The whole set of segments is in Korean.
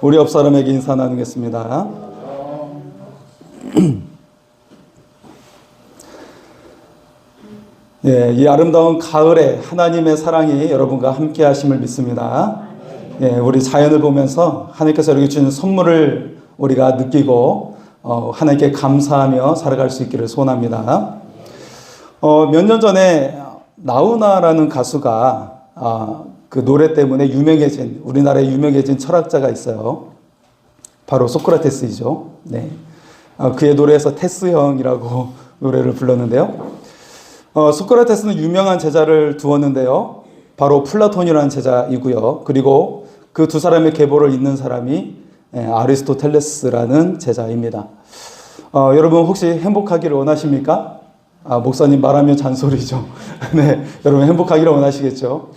우리 옆 사람에게 인사 나누겠습니다. 예, 이 아름다운 가을에 하나님의 사랑이 여러분과 함께 하심을 믿습니다. 예, 우리 자연을 보면서 하나님께서 우리에게 주신 선물을 우리가 느끼고 하나님께 감사하며 살아갈 수 있기를 소원합니다. 몇 년 전에 나훈아라는 가수가 그 노래 때문에 유명해진, 우리나라에 유명해진 철학자가 있어요. 바로 소크라테스이죠. 네. 그의 노래에서 테스 형이라고 노래를 불렀는데요. 소크라테스는 유명한 제자를 두었는데요. 바로 플라톤이라는 제자이고요. 그리고 그 두 사람의 계보를 잇는 사람이 아리스토텔레스라는 제자입니다. 여러분 혹시 행복하기를 원하십니까? 목사님 말하면 잔소리죠. 네, 여러분 행복하기를 원하시겠죠?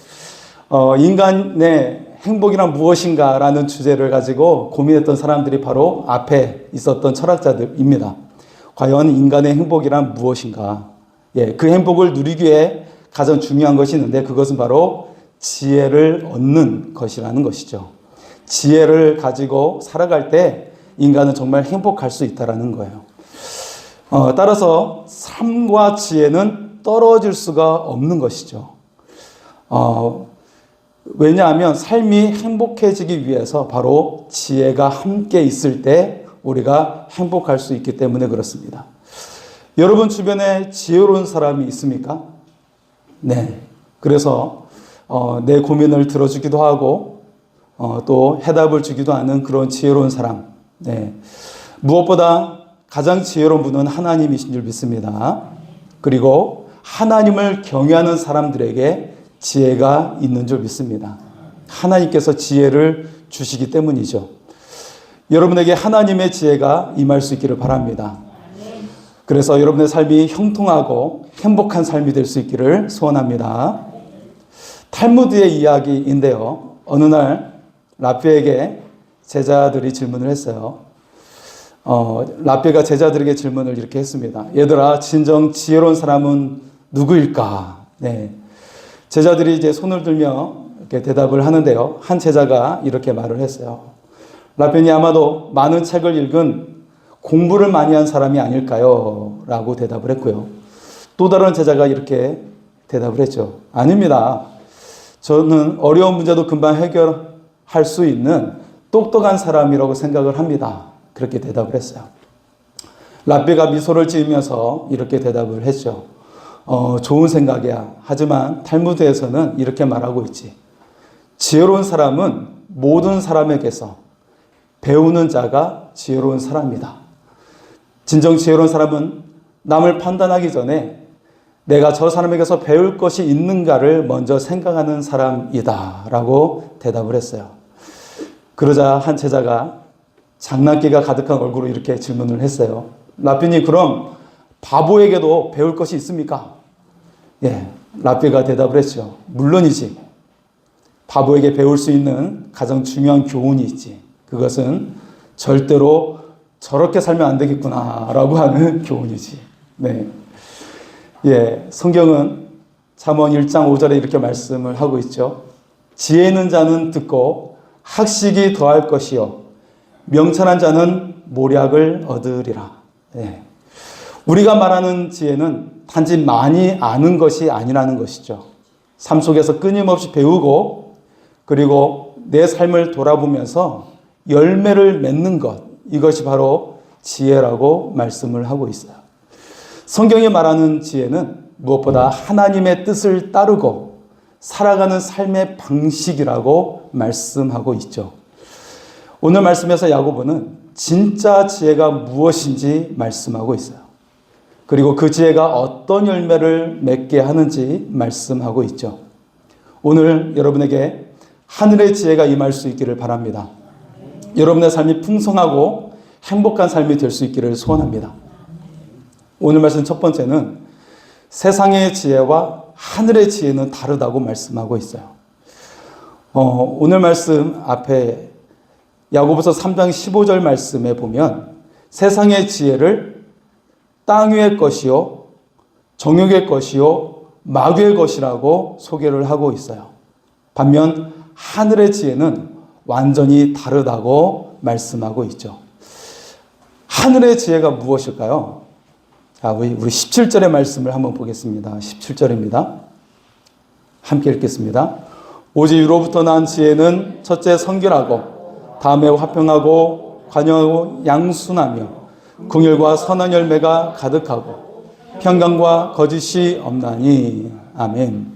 인간의 행복이란 무엇인가 라는 주제를 가지고 고민했던 사람들이 바로 앞에 있었던 철학자들입니다. 과연 인간의 행복이란 무엇인가? 예, 그 행복을 누리기 위해 가장 중요한 것이 있는데 그것은 바로 지혜를 얻는 것이라는 것이죠. 지혜를 가지고 살아갈 때 인간은 정말 행복할 수 있다는 거예요. 따라서 삶과 지혜는 떨어질 수가 없는 것이죠. 왜냐하면 삶이 행복해지기 위해서 바로 지혜가 함께 있을 때 우리가 행복할 수 있기 때문에 그렇습니다. 여러분 주변에 지혜로운 사람이 있습니까? 네. 그래서 내 고민을 들어주기도 하고 또 해답을 주기도 하는 그런 지혜로운 사람. 네. 무엇보다 가장 지혜로운 분은 하나님이신 줄 믿습니다. 그리고 하나님을 경외하는 사람들에게 지혜가 있는 줄 믿습니다. 하나님께서 지혜를 주시기 때문이죠. 여러분에게 하나님의 지혜가 임할 수 있기를 바랍니다. 그래서 여러분의 삶이 형통하고 행복한 삶이 될 수 있기를 소원합니다. 탈무드의 이야기인데요. 어느 날 랍비에게 제자들이 질문을 했어요. 랍비가 제자들에게 질문을 이렇게 했습니다. 얘들아, 진정 지혜로운 사람은 누구일까? 네. 제자들이 이제 손을 들며 이렇게 대답을 하는데요. 한 제자가 이렇게 말을 했어요. 랍비는 아마도 많은 책을 읽은 공부를 많이 한 사람이 아닐까요? 라고 대답을 했고요. 또 다른 제자가 이렇게 대답을 했죠. 아닙니다. 저는 어려운 문제도 금방 해결할 수 있는 똑똑한 사람이라고 생각을 합니다. 그렇게 대답을 했어요. 랍비가 미소를 지으면서 이렇게 대답을 했죠. 좋은 생각이야. 하지만 탈무드에서는 이렇게 말하고 있지. 지혜로운 사람은 모든 사람에게서 배우는 자가 지혜로운 사람이다. 진정 지혜로운 사람은 남을 판단하기 전에 내가 저 사람에게서 배울 것이 있는가를 먼저 생각하는 사람이다 라고 대답을 했어요. 그러자 한 제자가 장난기가 가득한 얼굴로 이렇게 질문을 했어요. 랍비님, 그럼 바보에게도 배울 것이 있습니까? 예, 랍비가 대답을 했죠. 물론이지. 바보에게 배울 수 있는 가장 중요한 교훈이 있지. 그것은 절대로 저렇게 살면 안 되겠구나 라고 하는 교훈이지. 네. 예, 성경은 잠언 1장 5절에 이렇게 말씀을 하고 있죠. 지혜 있는 자는 듣고 학식이 더할 것이요 명철한 자는 모략을 얻으리라. 예. 우리가 말하는 지혜는 단지 많이 아는 것이 아니라는 것이죠. 삶 속에서 끊임없이 배우고 그리고 내 삶을 돌아보면서 열매를 맺는 것, 이것이 바로 지혜라고 말씀을 하고 있어요. 성경이 말하는 지혜는 무엇보다 하나님의 뜻을 따르고 살아가는 삶의 방식이라고 말씀하고 있죠. 오늘 말씀에서 야고보는 진짜 지혜가 무엇인지 말씀하고 있어요. 그리고 그 지혜가 어떤 열매를 맺게 하는지 말씀하고 있죠. 오늘 여러분에게 하늘의 지혜가 임할 수 있기를 바랍니다. 여러분의 삶이 풍성하고 행복한 삶이 될 수 있기를 소원합니다. 오늘 말씀 첫 번째는 세상의 지혜와 하늘의 지혜는 다르다고 말씀하고 있어요. 오늘 말씀 앞에 야고보서 3장 15절 말씀에 보면 세상의 지혜를 땅 위의 것이요 정욕의 것이요 마귀의 것이라고 소개를 하고 있어요. 반면 하늘의 지혜는 완전히 다르다고 말씀하고 있죠. 하늘의 지혜가 무엇일까요? 자, 우리 17절의 말씀을 한번 보겠습니다. 17절입니다. 함께 읽겠습니다. 오직 위로부터 난 지혜는 첫째 성결하고 다음에 화평하고 관용하고 양순하며 긍휼과 선한 열매가 가득하고 평강과 거짓이 없나니. 아멘.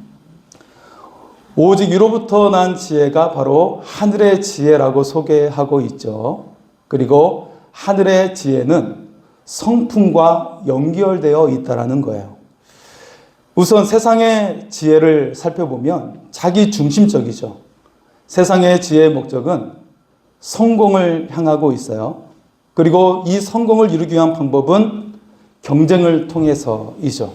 오직 위로부터 난 지혜가 바로 하늘의 지혜라고 소개하고 있죠. 그리고 하늘의 지혜는 성품과 연결되어 있다는 거예요. 우선 세상의 지혜를 살펴보면 자기 중심적이죠. 세상의 지혜의 목적은 성공을 향하고 있어요. 그리고 이 성공을 이루기 위한 방법은 경쟁을 통해서이죠.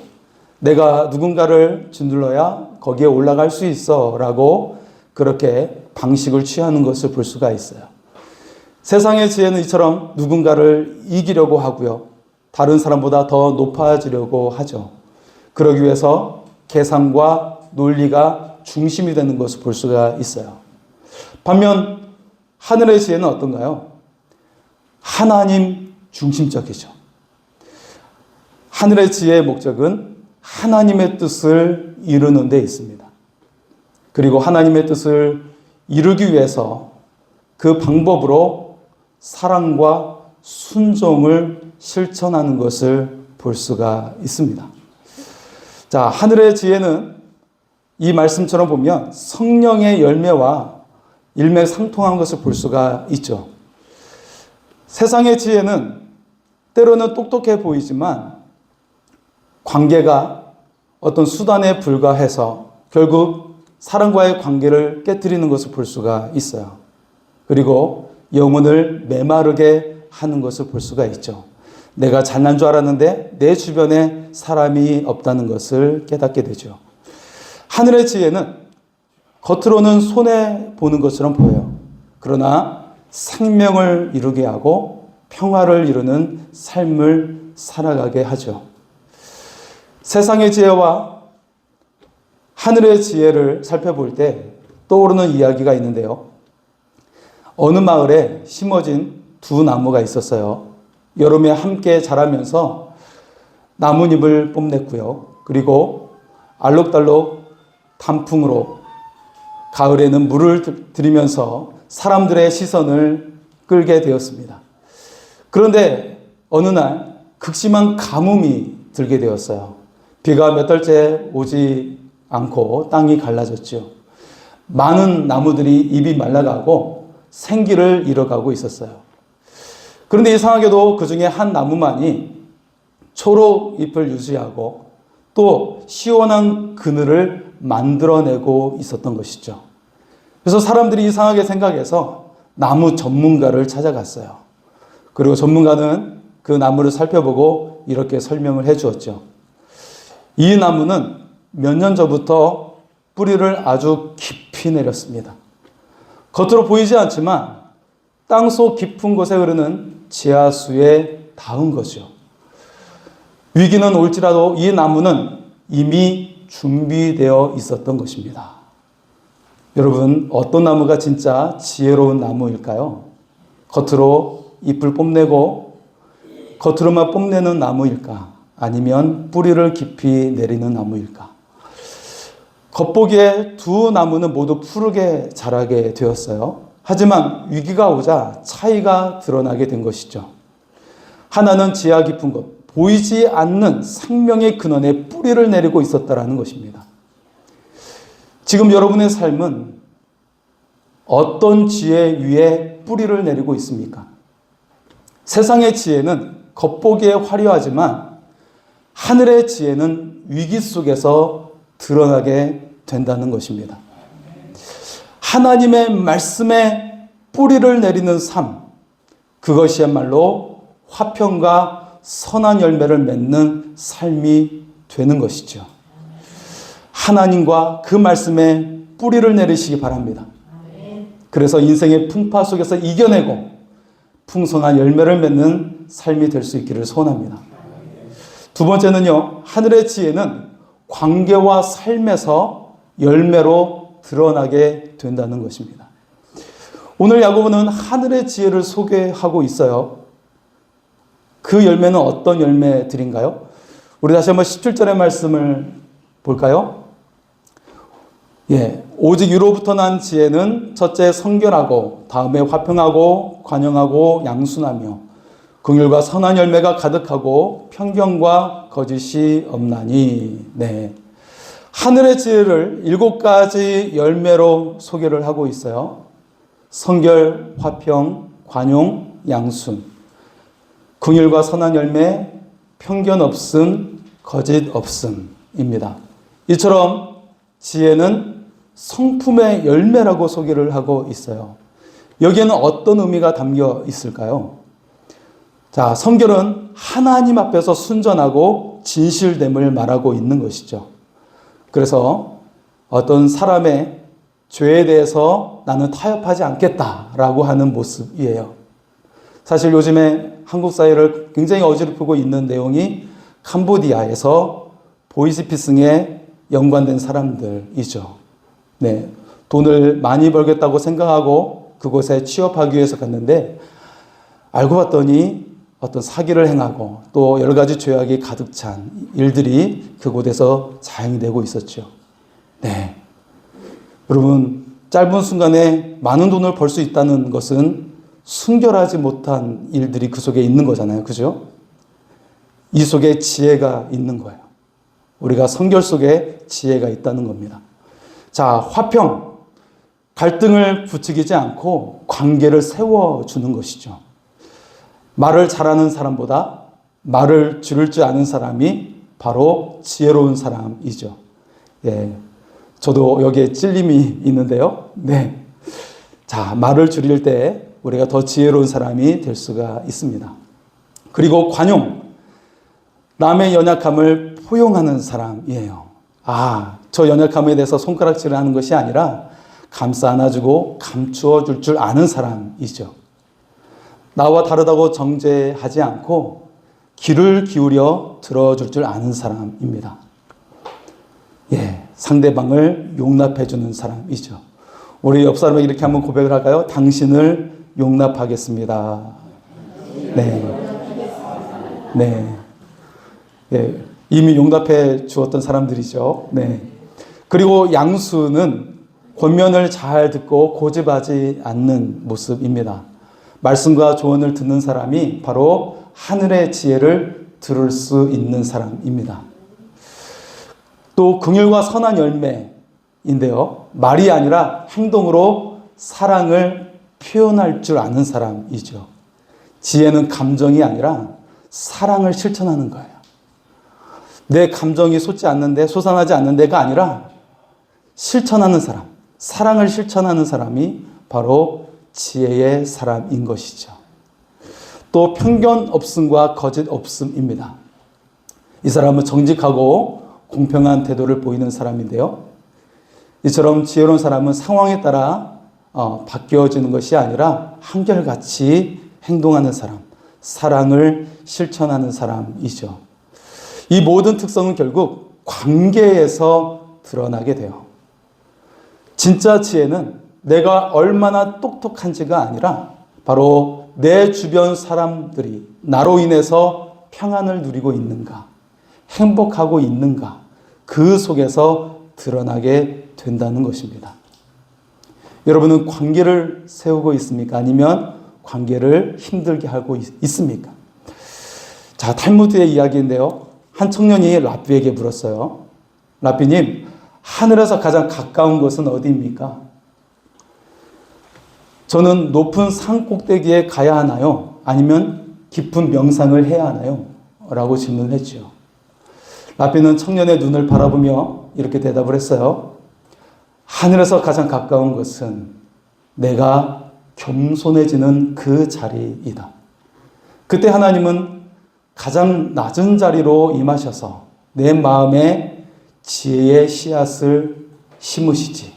내가 누군가를 짓눌러야 거기에 올라갈 수 있어 라고 그렇게 방식을 취하는 것을 볼 수가 있어요. 세상의 지혜는 이처럼 누군가를 이기려고 하고요. 다른 사람보다 더 높아지려고 하죠. 그러기 위해서 계산과 논리가 중심이 되는 것을 볼 수가 있어요. 반면 하늘의 지혜는 어떤가요? 하나님 중심적이죠. 하늘의 지혜의 목적은 하나님의 뜻을 이루는 데 있습니다. 그리고 하나님의 뜻을 이루기 위해서 그 방법으로 사랑과 순종을 실천하는 것을 볼 수가 있습니다. 자, 하늘의 지혜는 이 말씀처럼 보면 성령의 열매와 일맥상통한 것을 볼 수가 있죠. 세상의 지혜는 때로는 똑똑해 보이지만 관계가 어떤 수단에 불과해서 결국 사람과의 관계를 깨뜨리는 것을 볼 수가 있어요. 그리고 영혼을 메마르게 하는 것을 볼 수가 있죠. 내가 잘난 줄 알았는데 내 주변에 사람이 없다는 것을 깨닫게 되죠. 하늘의 지혜는 겉으로는 손해보는 것처럼 보여요. 그러나 생명을 이루게 하고 평화를 이루는 삶을 살아가게 하죠. 세상의 지혜와 하늘의 지혜를 살펴볼 때 떠오르는 이야기가 있는데요. 어느 마을에 심어진 두 나무가 있었어요. 여름에 함께 자라면서 나뭇잎을 뽐냈고요. 그리고 알록달록 단풍으로 가을에는 물을 들이면서 사람들의 시선을 끌게 되었습니다. 그런데 어느 날 극심한 가뭄이 들게 되었어요. 비가 몇 달째 오지 않고 땅이 갈라졌죠. 많은 나무들이 잎이 말라가고 생기를 잃어가고 있었어요. 그런데 이상하게도 그 중에 한 나무만이 초록 잎을 유지하고 또 시원한 그늘을 만들어내고 있었던 것이죠. 그래서 사람들이 이상하게 생각해서 나무 전문가를 찾아갔어요. 그리고 전문가는 그 나무를 살펴보고 이렇게 설명을 해 주었죠. 이 나무는 몇 년 전부터 뿌리를 아주 깊이 내렸습니다. 겉으로 보이지 않지만 땅속 깊은 곳에 흐르는 지하수에 닿은 거죠. 위기는 올지라도 이 나무는 이미 준비되어 있었던 것입니다. 여러분, 어떤 나무가 진짜 지혜로운 나무일까요? 겉으로 잎을 뽐내고 겉으로만 뽐내는 나무일까? 아니면 뿌리를 깊이 내리는 나무일까? 겉보기에 두 나무는 모두 푸르게 자라게 되었어요. 하지만 위기가 오자 차이가 드러나게 된 것이죠. 하나는 지하 깊은 곳, 보이지 않는 생명의 근원에 뿌리를 내리고 있었다는 것입니다. 지금 여러분의 삶은 어떤 지혜 위에 뿌리를 내리고 있습니까? 세상의 지혜는 겉보기에 화려하지만 하늘의 지혜는 위기 속에서 드러나게 된다는 것입니다. 하나님의 말씀에 뿌리를 내리는 삶, 그것이야말로 화평과 선한 열매를 맺는 삶이 되는 것이죠. 하나님과 그 말씀에 뿌리를 내리시기 바랍니다. 그래서 인생의 풍파 속에서 이겨내고 풍성한 열매를 맺는 삶이 될 수 있기를 소원합니다. 두 번째는요, 하늘의 지혜는 관계와 삶에서 열매로 드러나게 된다는 것입니다. 오늘 야고보는 하늘의 지혜를 소개하고 있어요. 그 열매는 어떤 열매들인가요? 우리 다시 한번 17절의 말씀을 볼까요? 오직 위로부터 난 지혜는 첫째 성결하고 다음에 화평하고 관용하고 양순하며 긍휼과 선한 열매가 가득하고 편견과 거짓이 없나니. 하늘의 지혜를 7가지 열매로 소개를 하고 있어요. 성결, 화평, 관용, 양순, 긍휼과 선한 열매, 편견 없음, 거짓 없음입니다. 이처럼 지혜는 성품의 열매라고 소개를 하고 있어요. 여기에는 어떤 의미가 담겨 있을까요? 자, 성결은 하나님 앞에서 순전하고 진실됨을 말하고 있는 것이죠. 그래서 어떤 사람의 죄에 대해서 나는 타협하지 않겠다라고 하는 모습이에요. 사실 요즘에 한국 사회를 굉장히 어지럽히고 있는 내용이 캄보디아에서 보이스피싱에 연관된 사람들이죠. 돈을 많이 벌겠다고 생각하고 그곳에 취업하기 위해서 갔는데 알고 봤더니 어떤 사기를 행하고 또 여러 가지 죄악이 가득 찬 일들이 그곳에서 자행이 되고 있었죠. 여러분, 짧은 순간에 많은 돈을 벌 수 있다는 것은 순결하지 못한 일들이 그 속에 있는 거잖아요. 그죠? 이 속에 지혜가 있는 거예요. 우리가 성결 속에 지혜가 있다는 겁니다. 자, 화평. 갈등을 부추기지 않고 관계를 세워주는 것이죠. 말을 잘하는 사람보다 말을 줄일 줄 아는 사람이 바로 지혜로운 사람이죠. 저도 여기에 찔림이 있는데요. 자, 말을 줄일 때 우리가 더 지혜로운 사람이 될 수가 있습니다. 그리고 관용. 남의 연약함을 포용하는 사람이에요. 저 연약함에 대해서 손가락질을 하는 것이 아니라 감싸 안아주고 감추어 줄 줄 아는 사람이죠. 나와 다르다고 정죄하지 않고 귀를 기울여 들어줄 줄 아는 사람입니다. 상대방을 용납해 주는 사람이죠. 우리 옆 사람에게 이렇게 한번 고백을 할까요? 당신을 용납하겠습니다. 이미 용납해 주었던 사람들이죠. 그리고 양수는 권면을 잘 듣고 고집하지 않는 모습입니다. 말씀과 조언을 듣는 사람이 바로 하늘의 지혜를 들을 수 있는 사람입니다. 또 긍휼과 선한 열매인데요. 말이 아니라 행동으로 사랑을 표현할 줄 아는 사람이죠. 지혜는 감정이 아니라 사랑을 실천하는 거예요. 내 감정이 솟아나지 않는 데가 아니라 실천하는 사람, 사랑을 실천하는 사람이 바로 지혜의 사람인 것이죠. 또 편견 없음과 거짓 없음입니다. 이 사람은 정직하고 공평한 태도를 보이는 사람인데요. 이처럼 지혜로운 사람은 상황에 따라 바뀌어지는 것이 아니라 한결같이 행동하는 사람, 사랑을 실천하는 사람이죠. 이 모든 특성은 결국 관계에서 드러나게 돼요. 진짜 지혜는 내가 얼마나 똑똑한지가 아니라 바로 내 주변 사람들이 나로 인해서 평안을 누리고 있는가, 행복하고 있는가, 그 속에서 드러나게 된다는 것입니다. 여러분은 관계를 세우고 있습니까? 아니면 관계를 힘들게 하고 있습니까? 자, 탈무드의 이야기인데요. 한 청년이 랍비에게 물었어요. 랍비님, 하늘에서 가장 가까운 곳은 어디입니까? 저는 높은 산 꼭대기에 가야 하나요? 아니면 깊은 명상을 해야 하나요? 라고 질문을 했죠. 랍비는 청년의 눈을 바라보며 이렇게 대답을 했어요. 하늘에서 가장 가까운 것은 내가 겸손해지는 그 자리이다. 그때 하나님은 가장 낮은 자리로 임하셔서 내 마음에 지혜의 씨앗을 심으시지.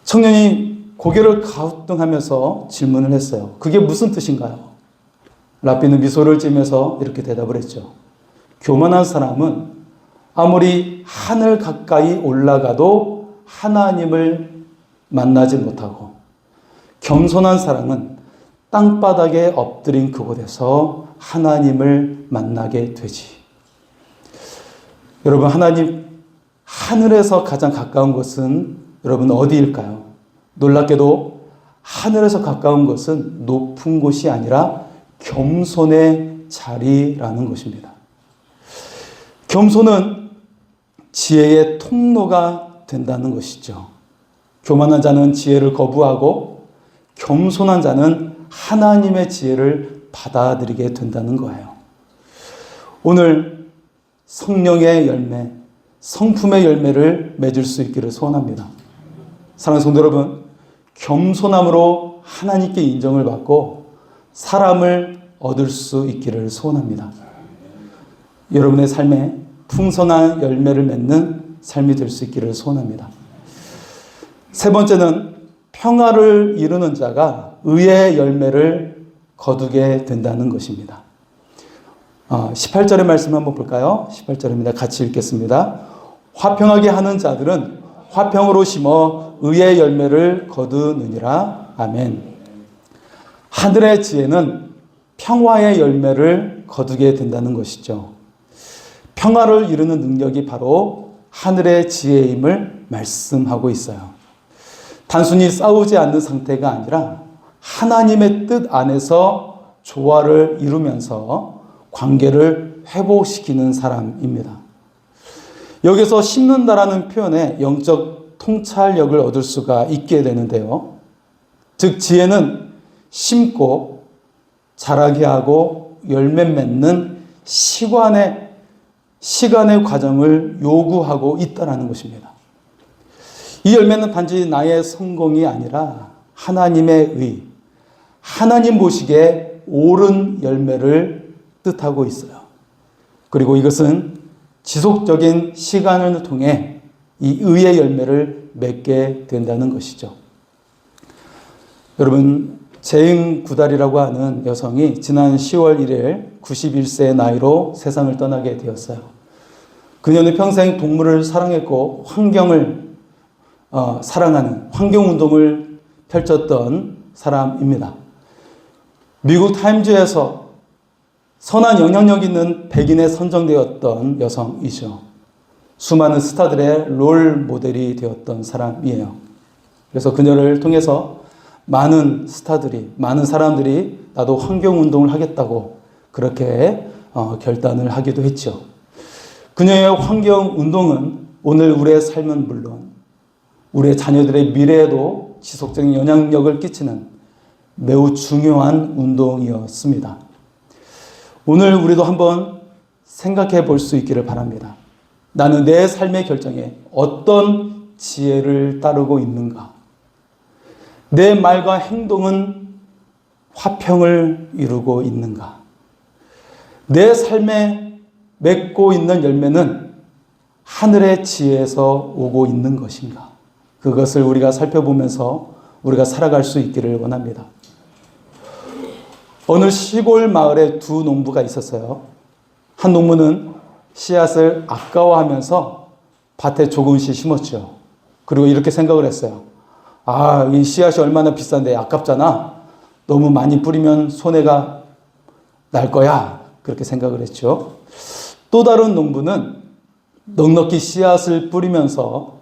청년이 고개를 갸우뚱하면서 질문을 했어요. 그게 무슨 뜻인가요? 랍비는 미소를 지으면서 이렇게 대답을 했죠. 교만한 사람은 아무리 하늘 가까이 올라가도 하나님을 만나지 못하고 겸손한 사람은 땅바닥에 엎드린 그곳에서 하나님을 만나게 되지. 여러분, 하나님 하늘에서 가장 가까운 곳은 여러분 어디일까요? 놀랍게도 하늘에서 가까운 것은 높은 곳이 아니라 겸손의 자리라는 것입니다. 겸손은 지혜의 통로가 된다는 것이죠. 교만한 자는 지혜를 거부하고 겸손한 자는 하나님의 지혜를 받아들이게 된다는 거예요. 오늘 성령의 열매, 성품의 열매를 맺을 수 있기를 소원합니다. 사랑하는 성도 여러분, 겸손함으로 하나님께 인정을 받고 사람을 얻을 수 있기를 소원합니다. 여러분의 삶에 풍성한 열매를 맺는 삶이 될 수 있기를 소원합니다. 세 번째는 평화를 이루는 자가 의의 열매를 거두게 된다는 것입니다. 18절의 말씀 한번 볼까요? 18절입니다. 같이 읽겠습니다. 화평하게 하는 자들은 화평으로 심어 의의 열매를 거두느니라. 아멘. 하늘의 지혜는 평화의 열매를 거두게 된다는 것이죠. 평화를 이루는 능력이 바로 하늘의 지혜임을 말씀하고 있어요. 단순히 싸우지 않는 상태가 아니라 하나님의 뜻 안에서 조화를 이루면서 관계를 회복시키는 사람입니다. 여기서 심는다라는 표현에 영적 통찰력을 얻을 수가 있게 되는데요. 즉 지혜는 심고 자라게 하고 열매 맺는 시간의 과정을 요구하고 있다는 것입니다. 이 열매는 단지 나의 성공이 아니라 하나님의 의, 하나님 보시기에 옳은 열매를 뜻하고 있어요. 그리고 이것은 지속적인 시간을 통해 이 의의 열매를 맺게 된다는 것이죠. 여러분, 재흥구달이라고 하는 여성이 지난 10월 1일 91세의 나이로 세상을 떠나게 되었어요. 그녀는 평생 동물을 사랑했고 환경을 사랑하는 환경운동을 펼쳤던 사람입니다. 미국 타임즈에서 선한 영향력 있는 100인에 선정되었던 여성이죠. 수많은 스타들의 롤 모델이 되었던 사람이에요. 그래서 그녀를 통해서 많은 스타들이, 많은 사람들이 나도 환경운동을 하겠다고 그렇게 결단을 하기도 했죠. 그녀의 환경운동은 오늘 우리의 삶은 물론 우리의 자녀들의 미래에도 지속적인 영향력을 끼치는 매우 중요한 운동이었습니다. 오늘 우리도 한번 생각해 볼 수 있기를 바랍니다. 나는 내 삶의 결정에 어떤 지혜를 따르고 있는가? 내 말과 행동은 화평을 이루고 있는가? 내 삶에 맺고 있는 열매는 하늘의 지혜에서 오고 있는 것인가? 그것을 우리가 살펴보면서 우리가 살아갈 수 있기를 원합니다. 어느 시골 마을에 두 농부가 있었어요. 한 농부는 씨앗을 아까워하면서 밭에 조금씩 심었죠. 그리고 이렇게 생각을 했어요. 이 씨앗이 얼마나 비싼데 아깝잖아. 너무 많이 뿌리면 손해가 날 거야. 그렇게 생각을 했죠. 또 다른 농부는 넉넉히 씨앗을 뿌리면서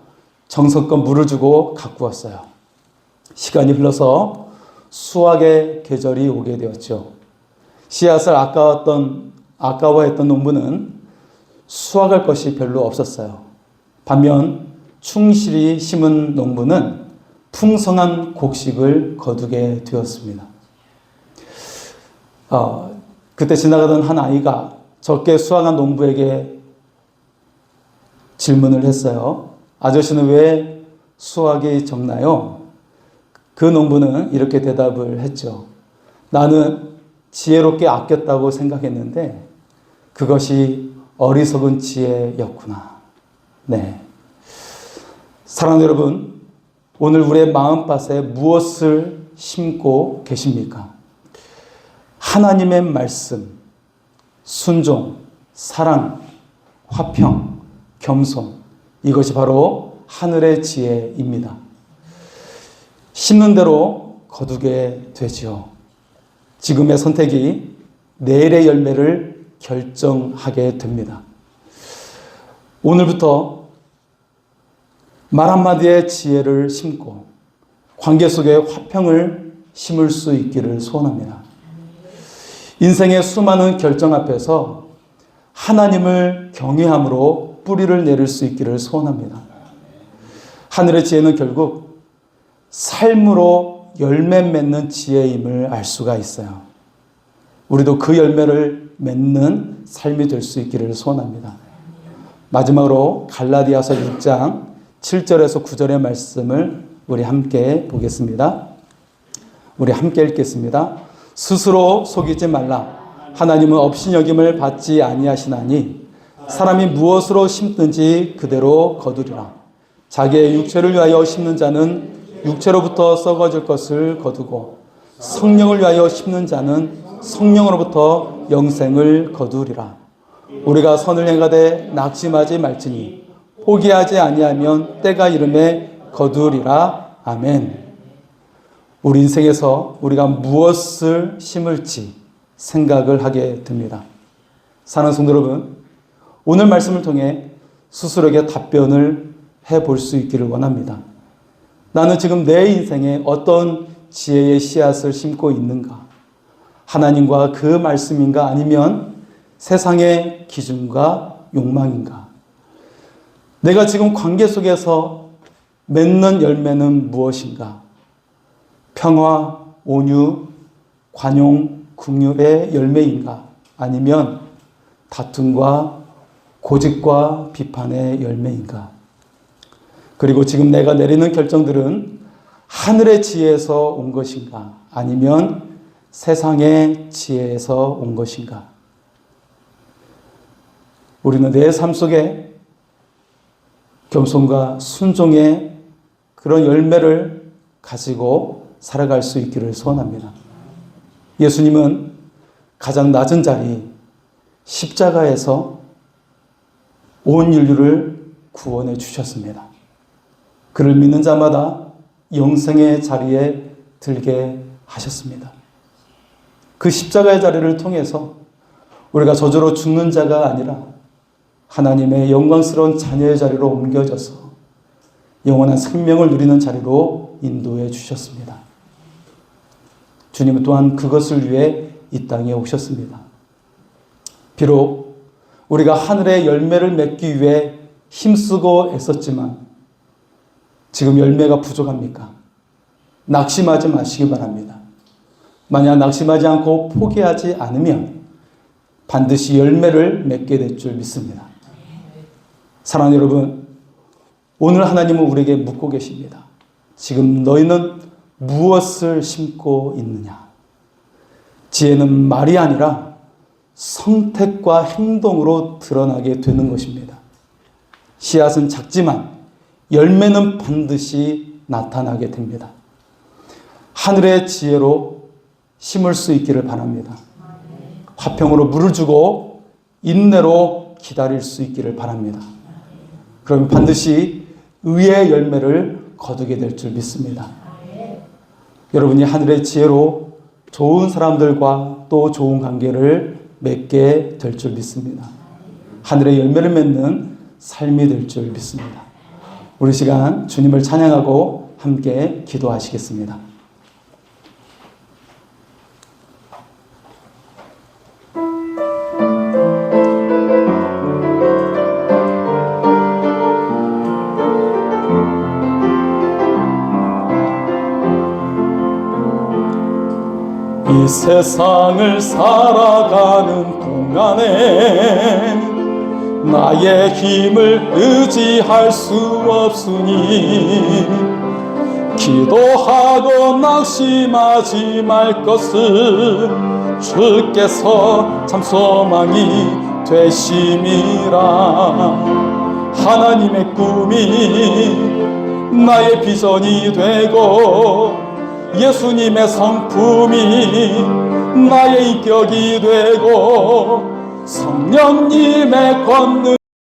정성껏 물을 주고 가꾸었어요. 시간이 흘러서 수확의 계절이 오게 되었죠. 씨앗을 아까워했던 농부는 수확할 것이 별로 없었어요. 반면 충실히 심은 농부는 풍성한 곡식을 거두게 되었습니다. 그때 지나가던 한 아이가 적게 수확한 농부에게 질문을 했어요. 아저씨는 왜 수확이 적나요? 그 농부는 이렇게 대답을 했죠. 나는 지혜롭게 아꼈다고 생각했는데 그것이 어리석은 지혜였구나. 네. 사랑하는 여러분, 오늘 우리의 마음밭에 무엇을 심고 계십니까? 하나님의 말씀, 순종, 사랑, 화평, 겸손, 이것이 바로 하늘의 지혜입니다. 심는 대로 거두게 되지요. 지금의 선택이 내일의 열매를 결정하게 됩니다. 오늘부터 말 한마디에 지혜를 심고 관계 속에 화평을 심을 수 있기를 소원합니다. 인생의 수많은 결정 앞에서 하나님을 경외함으로 뿌리를 내릴 수 있기를 소원합니다. 하늘의 지혜는 결국 삶으로 열매 맺는 지혜임을 알 수가 있어요. 우리도 그 열매를 맺는 삶이 될 수 있기를 소원합니다. 마지막으로 갈라디아서 6장 7절에서 9절의 말씀을 우리 함께 보겠습니다. 우리 함께 읽겠습니다. 스스로 속이지 말라. 하나님은 업신여김을 받지 아니하시나니 사람이 무엇으로 심든지 그대로 거두리라. 자기의 육체를 위하여 심는 자는 육체로부터 썩어질 것을 거두고 성령을 위하여 심는 자는 성령으로부터 영생을 거두리라. 우리가 선을 행하되 낙심하지 말지니 포기하지 아니하면 때가 이름에 거두리라. 아멘. 우리 인생에서 우리가 무엇을 심을지 생각을 하게 됩니다. 사랑하는 성도 여러분, 오늘 말씀을 통해 스스로에게 답변을 해볼 수 있기를 원합니다. 나는 지금 내 인생에 어떤 지혜의 씨앗을 심고 있는가? 하나님과 그 말씀인가? 아니면 세상의 기준과 욕망인가? 내가 지금 관계 속에서 맺는 열매는 무엇인가? 평화, 온유, 관용, 긍휼의 열매인가? 아니면 다툼과 고집과 비판의 열매인가? 그리고 지금 내가 내리는 결정들은 하늘의 지혜에서 온 것인가? 아니면 세상의 지혜에서 온 것인가? 우리는 내 삶 속에 겸손과 순종의 그런 열매를 가지고 살아갈 수 있기를 소원합니다. 예수님은 가장 낮은 자리 십자가에서 온 인류를 구원해 주셨습니다. 그를 믿는 자마다 영생의 자리에 들게 하셨습니다. 그 십자가의 자리를 통해서 우리가 저주로 죽는 자가 아니라 하나님의 영광스러운 자녀의 자리로 옮겨져서 영원한 생명을 누리는 자리로 인도해 주셨습니다. 주님은 또한 그것을 위해 이 땅에 오셨습니다. 비록 우리가 하늘의 열매를 맺기 위해 힘쓰고 애썼지만 지금 열매가 부족합니까? 낙심하지 마시기 바랍니다. 만약 낙심하지 않고 포기하지 않으면 반드시 열매를 맺게 될 줄 믿습니다. 사랑하는 여러분, 오늘 하나님은 우리에게 묻고 계십니다. 지금 너희는 무엇을 심고 있느냐? 지혜는 말이 아니라 선택과 행동으로 드러나게 되는 것입니다. 씨앗은 작지만 열매는 반드시 나타나게 됩니다. 하늘의 지혜로 심을 수 있기를 바랍니다. 화평으로 물을 주고 인내로 기다릴 수 있기를 바랍니다. 그러면 반드시 의의 열매를 거두게 될 줄 믿습니다. 여러분이 하늘의 지혜로 좋은 사람들과 또 좋은 관계를 맺게 될 줄 믿습니다. 하늘의 열매를 맺는 삶이 될 줄 믿습니다. 우리 시간 주님을 찬양하고 함께 기도하시겠습니다. 이 세상을 살아가는 동안에 나의 힘을 의지할 수 없으니 기도하고 낙심하지 말 것을 주께서 참 소망이 되심이라. 하나님의 꿈이 나의 비전이 되고 예수님의 성품이 나의 인격이 되고 성령님의 권능